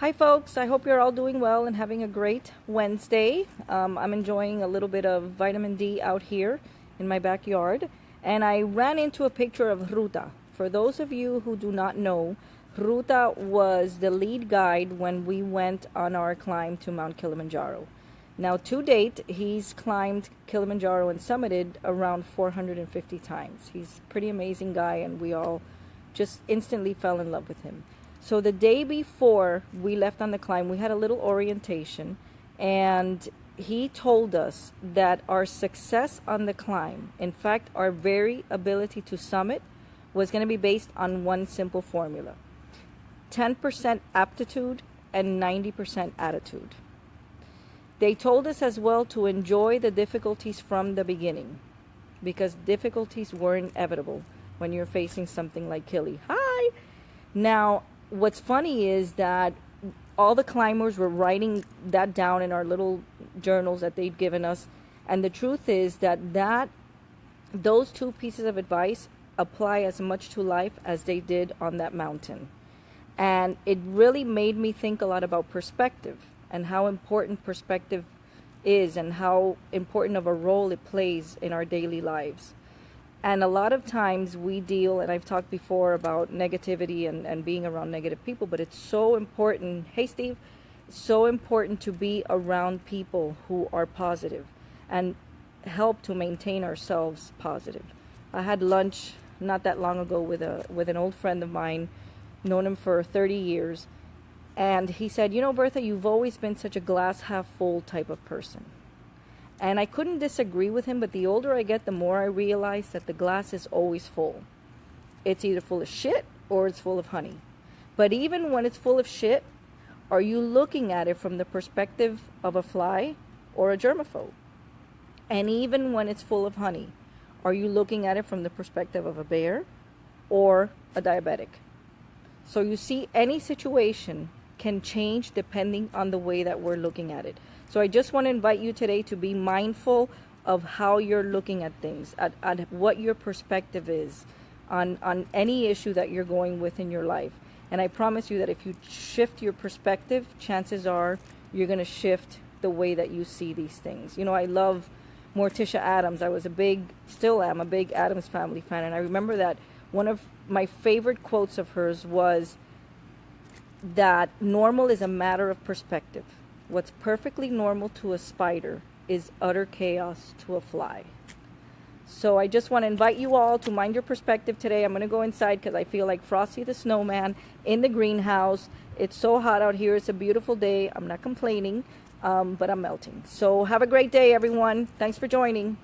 Hi folks, I hope you're all doing well and having a great Wednesday. I'm enjoying a little bit of vitamin D out here in my backyard, and I ran into a picture of Ruta. For those of you who do not know, Ruta was the lead guide when we went on our climb to Mount Kilimanjaro. Now to date, he's climbed Kilimanjaro and summited around 450 times. He's a pretty amazing guy, and we all just instantly fell in love with him. So the day before we left on the climb, we had a little orientation, and he told us that our success on the climb, in fact, our very ability to summit, was going to be based on one simple formula: 10% aptitude and 90% attitude. They told us as well to enjoy the difficulties from the beginning, because difficulties were inevitable when you're facing something like Kili. Hi! Now, what's funny is that all the climbers were writing that down in our little journals that they'd given us, and the truth is that those two pieces of advice apply as much to life as they did on that mountain. And it really made me think a lot about perspective and how important perspective is and how important of a role it plays in our daily lives. And a lot of times we deal, and I've talked before about negativity and being around negative people, but it's so important. Hey, Steve, it's so important to be around people who are positive and help to maintain ourselves positive. I had lunch not that long ago with an old friend of mine, known him for 30 years, and he said, "You know, Bertha, you've always been such a glass half full type of person." And I couldn't disagree with him, but the older I get, the more I realize that the glass is always full. It's either full of shit or it's full of honey. But even when it's full of shit, are you looking at it from the perspective of a fly or a germaphobe? And even when it's full of honey, are you looking at it from the perspective of a bear or a diabetic? So you see, any situation can change depending on the way that we're looking at it. So I just want to invite you today to be mindful of how you're looking at things, at what your perspective is on any issue that you're going with in your life. And I promise you that if you shift your perspective, chances are you're going to shift the way that you see these things. You know, I love Morticia Adams. I was still am a big Addams Family fan. And I remember that one of my favorite quotes of hers was that normal is a matter of perspective. What's perfectly normal to a spider is utter chaos to a fly. So I just want to invite you all to mind your perspective today. I'm going to go inside because I feel like Frosty the Snowman in the greenhouse. It's so hot out here. It's a beautiful day. I'm not complaining, but I'm melting. So have a great day, everyone. Thanks for joining.